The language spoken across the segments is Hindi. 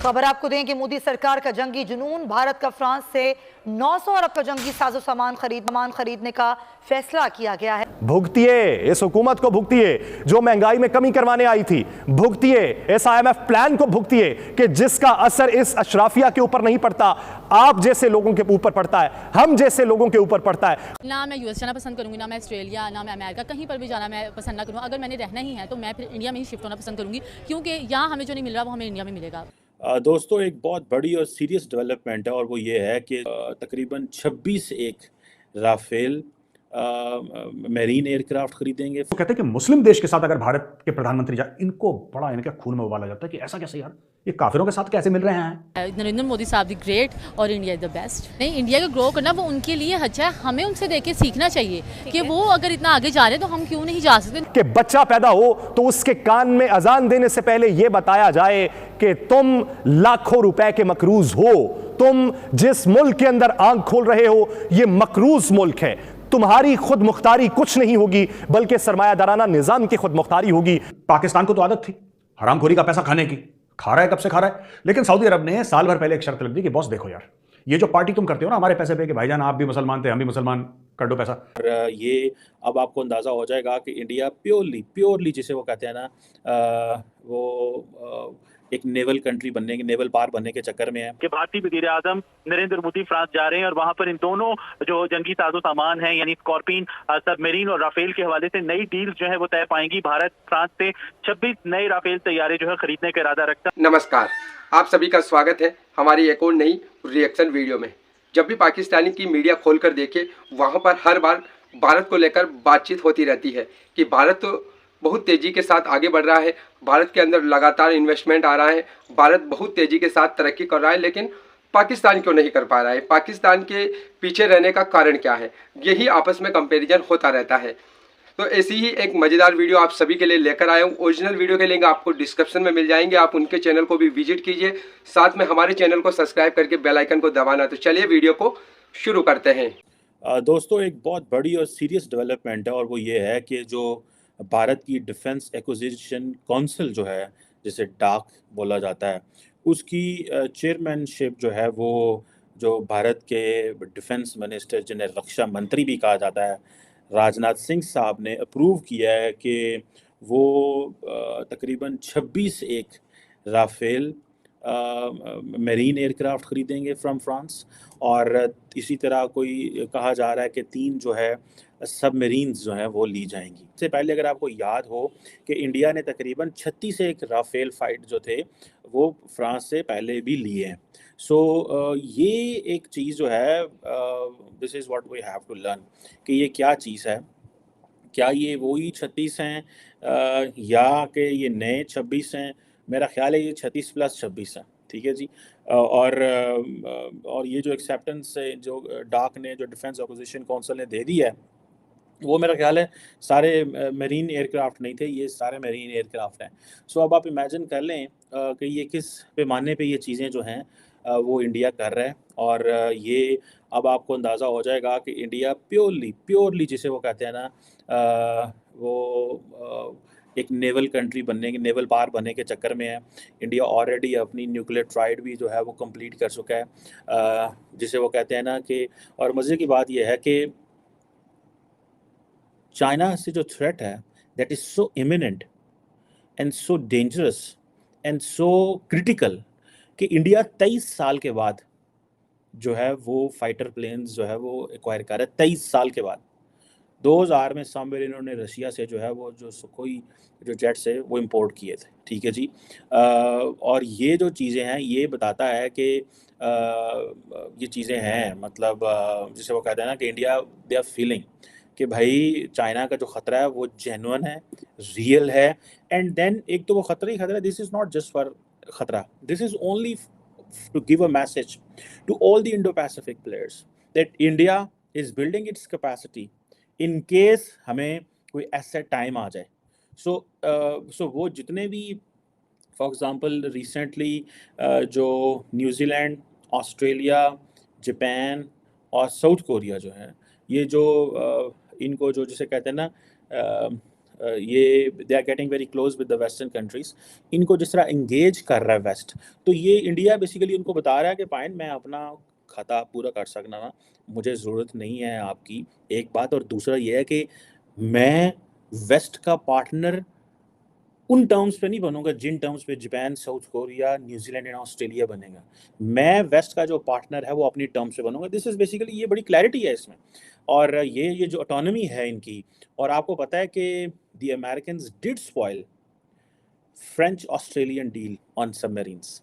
खबर आपको दें कि मोदी सरकार का जंगी जुनून, भारत का फ्रांस से 900 अरब का जंगी साजो सामान खरीदने का फैसला किया गया है। भुगतिए, इस हुकूमत को भुगतिए जो महंगाई में कमी करवाने आई थी। भुगतिए इस IMF प्लान को भुगतिए कि जिसका असर इस अशराफिया के ऊपर नहीं पड़ता, आप जैसे लोगों के ऊपर पड़ता है, हम जैसे लोगों के ऊपर पड़ता है। ना मैं यूएस जाना पसंद करूंगी, ना मैं ऑस्ट्रेलिया, ना मैं अमेरिका, कहीं पर भी जाना मैं पसंद ना करूँ। अगर मैंने रहना ही है तो मैं फिर इंडिया में ही शिफ्ट होना पसंद करूंगी, क्योंकि यहाँ हमें जो नहीं मिल रहा वो हमें इंडिया में मिलेगा। दोस्तों, एक बहुत बड़ी और सीरियस डेवलपमेंट है और वो ये है कि तकरीबन 26 एक राफेल मेरीन एयरक्राफ्ट खरीदेंगे। वो कहते हैं कि मुस्लिम देश के साथ अगर भारत के प्रधानमंत्री जाए, इनको बड़ा इनके खून में उबाला जाता है कि ऐसा कैसे यार, ये काफिरों के साथ कैसे मिल रहे हैं। नरेंद्र मोदी साहब द ग्रेट और इंडिया इज द बेस्ट। नहीं, इंडिया को ग्रो करना वो उनके लिए अच्छा है, हमें उनसे देख के सीखना चाहिए कि वो अगर इतना आगे जा रहे हैं तो हम क्यों नहीं जा सकते। कि बच्चा पैदा हो तो उसके कान में अजान देने से पहले यह बताया जाए कि तुम लाखों रुपए के मकरूज हो, तुम जिस मुल्क के अंदर आंख खोल रहे हो यह मकरूज मुल्क है, तुम्हारी खुद मुख्तारी कुछ नहीं होगी बल्कि सरमायादाराना निजाम की खुद मुख्तारी होगी। पाकिस्तान को तो आदत थी हरामखोरी का पैसा खाने की, खा रहा है, कब से खा रहा है। लेकिन सऊदी अरब ने साल भर पहले एक शर्त लग दी कि बॉस देखो यार, ये जो पार्टी तुम करते हो ना हमारे पैसे पे, कि भाईजान आप भी मुसलमान थे हम भी मुसलमान, कर दो पैसा। और ये अब आपको अंदाज़ा हो जाएगा कि इंडिया प्योरली जिसे वो कहते हैं ना, वो एक नेवल कंट्री बनने के, नेवल पार बनने के चक्कर में है कि भारतीय वज़ीर आज़म नरेंद्र मोदी फ्रांस जा रहे हैं और वहां पर इन दोनों जो जंगी साजो सामान हैं यानी स्कॉर्पियन सबमरीन और राफेल के हवाले से नई डील जो है वो तय पाएंगी। भारत फ्रांस से 26 नए राफेल तैयारे जो है खरीदने का इरादा रखता है। नमस्कार, आप सभी का स्वागत है हमारी एक और नई रिएक्शन वीडियो में। जब भी पाकिस्तानी की मीडिया खोलकर देखे, वहां पर हर बार भारत को लेकर बातचीत होती रहती है कि भारत तो बहुत तेज़ी के साथ आगे बढ़ रहा है, भारत के अंदर लगातार इन्वेस्टमेंट आ रहा है, भारत बहुत तेज़ी के साथ तरक्की कर रहा है, लेकिन पाकिस्तान क्यों नहीं कर पा रहा है, पाकिस्तान के पीछे रहने का कारण क्या है, यही आपस में कंपैरिजन होता रहता है। तो ऐसी ही एक मज़ेदार वीडियो आप सभी के लिए लेकर आया हूँ। ओरिजिनल वीडियो के लिंक आपको डिस्क्रिप्शन में मिल जाएंगे, आप उनके चैनल को भी विजिट कीजिए, साथ में हमारे चैनल को सब्सक्राइब करके बेल आइकन को दबाना। तो चलिए वीडियो को शुरू करते हैं। दोस्तों, एक बहुत बड़ी और सीरियस डेवलपमेंट है और वो ये है कि जो भारत की डिफेंस एक्विजिशन काउंसिल जो है, जिसे डाक बोला जाता है, उसकी चेयरमैनशिप जो है वो जो भारत के डिफेंस मिनिस्टर, जिन्हें रक्षा मंत्री भी कहा जाता है, राजनाथ सिंह साहब ने अप्रूव किया है कि वो तकरीबन 26 एक राफेल मेरीन एयरक्राफ्ट खरीदेंगे फ्रॉम फ्रांस। और इसी तरह कोई कहा जा रहा है कि 3 जो है सबमरीन्स जो हैं वो ली जाएंगी। इससे पहले अगर आपको याद हो कि इंडिया ने तकरीबन 36 एक राफेल फाइट जो थे वो फ्रांस से पहले भी लिए हैं। सो ये एक चीज़ जो है, this is what we have to learn कि ये क्या चीज़ है, क्या ये वही 36 हैं या कि ये नए 26 हैं। मेरा ख्याल है ये 36 प्लस 26 हैं, ठीक है जी। और ये जो एक्सेप्टेंस है जो डाक ने, जो डिफेंस एक्विजिशन काउंसिल ने दे दी है, वो मेरा ख्याल है सारे मरीन एयरक्राफ्ट नहीं थे, ये सारे मरीन एयरक्राफ्ट हैं। सो अब आप इमेजिन कर लें कि ये किस पैमाने पे ये चीज़ें जो हैं वो इंडिया कर रहा है। और ये अब आपको अंदाज़ा हो जाएगा कि इंडिया प्योरली जिसे वो कहते हैं ना, वो एक नेवल कंट्री बनने के, नेवल पार बनने के चक्कर में है। इंडिया ऑलरेडी अपनी न्यूक्लियर ट्राइड भी जो है वो कंप्लीट कर चुका है, जिसे वो कहते हैं ना कि, और मज़े की बात यह है कि चाइना से जो थ्रेट है that is so imminent and so dangerous and so critical कि इंडिया 23 साल के बाद जो है वो फाइटर प्लेन्स जो है वो एक्वायर कर रहा है। 23 साल के बाद 2000 में समवेयर इन्होंने रशिया से जो है वो जो सुखोई जो जेट्स है वो इंपोर्ट किए थे, ठीक है जी। और ये जो चीज़ें हैं ये बताता है कि ये चीज़ें हैं, मतलब जिसे वो कहते हैं ना कि इंडिया दे आर फीलिंग कि भाई चाइना का जो ख़तरा है वो जेन्युइन है, रियल है। एंड देन एक तो वो ख़तरा ही ख़तरा, this is not just for ख़तरा, this is only to give a message to all the Indo-Pacific players that India is building its capacity in case हमें कोई ऐसा टाइम आ जाए। सो वो जितने भी, फॉर एग्जांपल रिसेंटली जो न्यूजीलैंड, ऑस्ट्रेलिया, जापान और साउथ कोरिया जो है, ये जो इनको जो जिसे कहते हैं ना ये they are getting very close with the western countries, इनको जिस तरह इंगेज कर रहा है वेस्ट, तो ये इंडिया बेसिकली उनको बता रहा है कि पाइन मैं अपना खाता पूरा कर सकना ना, मुझे ज़रूरत नहीं है आपकी, एक बात। और दूसरा ये है कि मैं वेस्ट का पार्टनर उन टर्म्स पे नहीं बनूंगा जिन टर्म्स पे Japan, south Korea, New Zealand and Australia बनेगा। मैं वेस्ट का जो पार्टनर है वो अपनी टर्म्स पे बनूंगा। दिस इज़ बेसिकली, ये बड़ी क्लैरिटी है इसमें। और ये जो ऑटोनॉमी है इनकी, और आपको पता है कि the Americans did spoil French Australian deal on submarines,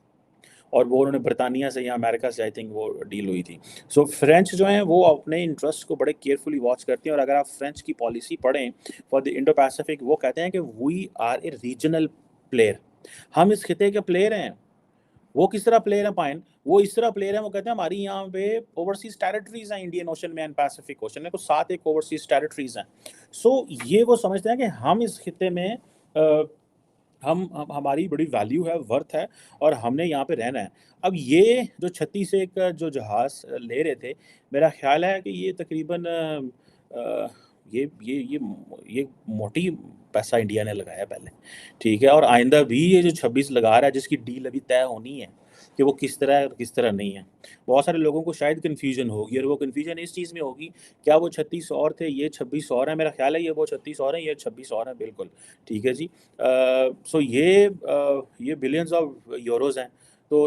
और वो उन्होंने बरतानिया से या अमेरिका से आई थिंक वो डील हुई थी। सो फ्रेंच जो हैं वो अपने इंटरेस्ट को बड़े केयरफुली वॉच करते हैं। और अगर आप फ्रेंच की पॉलिसी पढ़ें फॉर द इंडो पैसिफिक, वो कहते हैं कि we are a regional player, हम इस खिते के प्लेयर हैं। वो किस तरह प्लेयर हैं पाइन? वो इस तरह प्लेयर हैं, वो कहते हैं हमारी यहाँ पे ओवरसीज टेरिटरीज हैं इंडियन ओशन में एंड पैसिफिक ओशन में, कुछ 7 एक ओवरसीज टेरिटरीज हैं। सो ये वो समझते हैं कि हम इस खिते में हम हमारी बड़ी वैल्यू है, वर्थ है, और हमने यहाँ पे रहना है। अब ये जो 36 एक जो जहाज़ ले रहे थे, मेरा ख्याल है कि ये तकरीबन ये मोटी पैसा इंडिया ने लगाया पहले, ठीक है, और आइंदा भी ये जो 26 लगा रहा है, जिसकी डील अभी तय होनी है कि वो किस तरह है और किस तरह नहीं है। बहुत सारे लोगों को शायद कन्फ्यूजन होगी, और वो कन्फ्यूजन इस चीज़ में होगी, क्या वो 36 और थे, ये 26 और हैं? मेरा ख्याल है ये वो 36 और हैं, ये 26 और हैं, बिल्कुल ठीक है जी। सो ये बिलियंस ऑफ यूरोज़ हैं। तो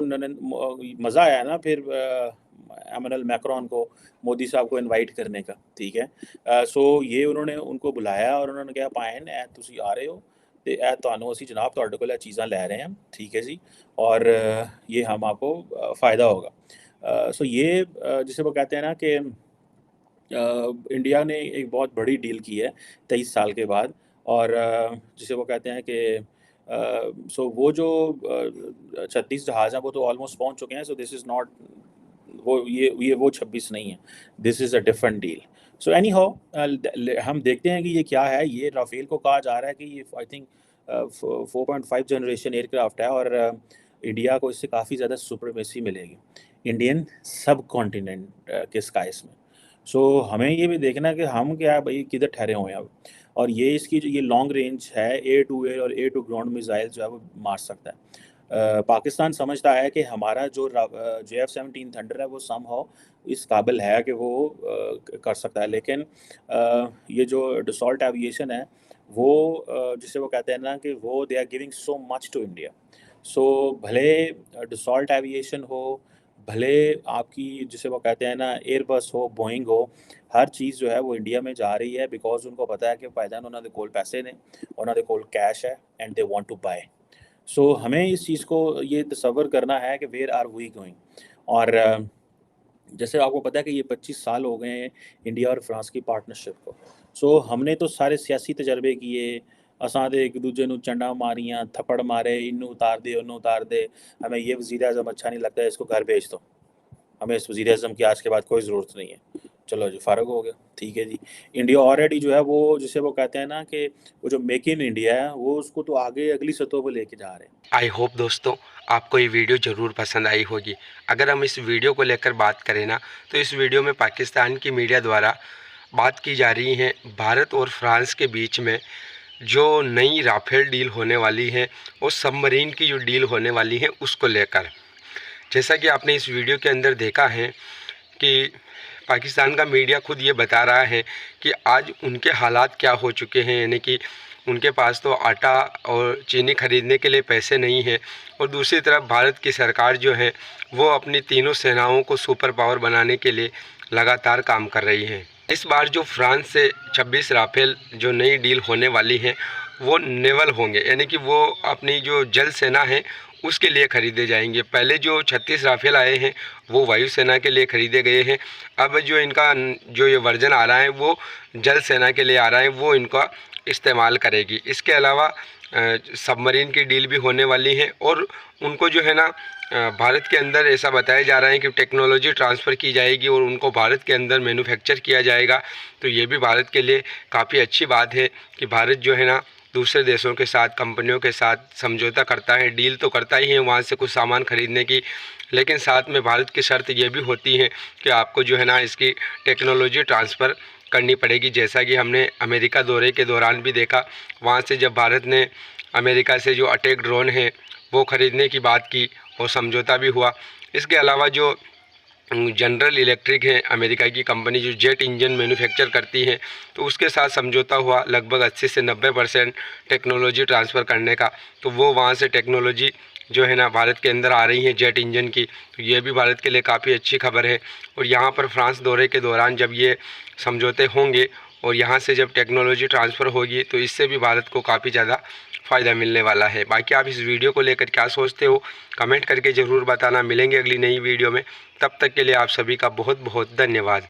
मज़ा आया ना फिर एमैनुअल मैक्रोन को, मोदी साहब को इनवाइट करने का, ठीक है। सो ये उन्होंने उनको बुलाया और उन्होंने कहा पाइन ऐ तुसी आ रहे हो ਤੇ ਇਹ ਤੁਹਾਨੂੰ ਅਸੀਂ जनाब ਤੁਹਾਡੇ ਕੋਲ ਇਹ चीज़ां ਲੈ रहे हैं, ठीक है जी, और ये हम आपको फ़ायदा होगा। सो ये जिसे वो कहते हैं ना कि इंडिया ने एक बहुत बड़ी डील की है 23 साल के बाद, और जिसे वो कहते हैं कि सो वो जो 36 जहाज़ हैं वो तो ऑलमोस्ट पहुंच चुके हैं। सो दिस इज़ नॉट ये वो 26 नहीं है, this is a different deal. So any how हम देखते हैं कि ये क्या है। ये राफेल को कहा जा रहा है कि ये आई थिंक 4.5 जनरेशन एयरक्राफ्ट है, और इंडिया को इससे काफ़ी ज़्यादा सुप्रीमेसी मिलेगी इंडियन सब कॉन्टिनेंट के स्काइस में। सो हमें ये भी देखना है कि हम क्या भाई किधर ठहरे हुए हैं अब, और ये इसकी जो ये लॉन्ग रेंज है, एयर टू एयर और एयर टू ग्राउंड मिसाइल जो है वो मार सकता है। पाकिस्तान समझता है कि हमारा जो JF-17 थंडर है वो समहाउ इस काबिल है कि वो कर सकता है, लेकिन ये जो डसॉल्ट एविएशन है वो जिसे वो कहते हैं ना कि वो they are giving so much to India. So भले डसॉल्ट एविएशन हो, भले आपकी जिसे वो कहते हैं ना एयरबस हो, बोइंग हो, हर चीज़ जो है वो इंडिया में जा रही है, बिकॉज उनको पता है कि फायदा उन्होंने कोल पैसे ने, उन्होंने कोल कैश है, and they want to buy. So हमें इस चीज़ को ये तसव्वुर करना है कि वेयर आर वी गोइंग। और जैसे आपको पता है कि ये 25 साल हो गए हैं इंडिया और फ्रांस की पार्टनरशिप को। सो हमने तो सारे सियासी तजर्बे किए, असां दे एक दूजे नू चंडा मारियां, थप्पड़ मारे, इन्नू उतार दे, उन्नू उतार दे, हमें ये वज़ीर आज़म अच्छा नहीं लगता है, इसको घर भेज दो, हमें इस वज़ीर आज़म की आज के बाद कोई ज़रूरत नहीं है, चलो जी फ़ारग हो गया, ठीक है जी। इंडिया ऑलरेडी जो है वो जिसे वो कहते हैं ना कि वो जो मेक इन इंडिया है वो उसको तो आगे अगली सतह पर लेके जा रहे हैं। आई होप दोस्तों आपको ये वीडियो ज़रूर पसंद आई होगी। अगर हम इस वीडियो को लेकर बात करें ना, तो इस वीडियो में पाकिस्तान की मीडिया द्वारा बात की जा रही है भारत और फ्रांस के बीच में जो नई राफेल डील होने वाली है और सबमरीन की जो डील होने वाली है उसको लेकर। जैसा कि आपने इस वीडियो के अंदर देखा है कि पाकिस्तान का मीडिया खुद ये बता रहा है कि आज उनके हालात क्या हो चुके हैं, यानी कि उनके पास तो आटा और चीनी खरीदने के लिए पैसे नहीं है, और दूसरी तरफ भारत की सरकार जो है वो अपनी तीनों सेनाओं को सुपर पावर बनाने के लिए लगातार काम कर रही है। इस बार जो फ्रांस से 26 राफेल जो नई डील होने वाली है वो नेवल होंगे, यानी कि वो अपनी जो जल सेना है उसके लिए ख़रीदे जाएंगे। पहले जो 36 राफेल आए हैं वो वायुसेना के लिए ख़रीदे गए हैं, अब जो इनका जो ये वर्जन आ रहा है वो जल सेना के लिए आ रहा है, वो इनका इस्तेमाल करेगी। इसके अलावा सबमरीन की डील भी होने वाली है, और उनको जो है ना भारत के अंदर ऐसा बताया जा रहा है कि टेक्नोलॉजी ट्रांसफ़र की जाएगी और उनको भारत के अंदर मैन्युफैक्चर किया जाएगा। तो ये भी भारत के लिए काफ़ी अच्छी बात है कि भारत जो है ना दूसरे देशों के साथ, कंपनियों के साथ समझौता करता है, डील तो करता ही है वहाँ से कुछ सामान ख़रीदने की, लेकिन साथ में भारत की शर्त ये भी होती है कि आपको जो है ना इसकी टेक्नोलॉजी ट्रांसफ़र करनी पड़ेगी, जैसा कि हमने अमेरिका दौरे के दौरान भी देखा। वहाँ से जब भारत ने अमेरिका से जो अटैक ड्रोन है वो ख़रीदने की बात की और समझौता भी हुआ। इसके अलावा जो जनरल इलेक्ट्रिक है अमेरिका की कंपनी जो जेट इंजन मैन्युफैक्चर करती है, तो उसके साथ समझौता हुआ लगभग 80 से 90% टेक्नोलॉजी ट्रांसफ़र करने का। तो वो वहाँ से टेक्नोलॉजी जो है ना भारत के अंदर आ रही है जेट इंजन की, तो ये भी भारत के लिए काफ़ी अच्छी खबर है। और यहाँ पर फ्रांस दौरे के दौरान जब ये समझौते होंगे और यहाँ से जब टेक्नोलॉजी ट्रांसफ़र होगी तो इससे भी भारत को काफ़ी ज़्यादा फ़ायदा मिलने वाला है। बाकी आप इस वीडियो को लेकर क्या सोचते हो कमेंट करके ज़रूर बताना। मिलेंगे अगली नई वीडियो में, तब तक के लिए आप सभी का बहुत बहुत धन्यवाद।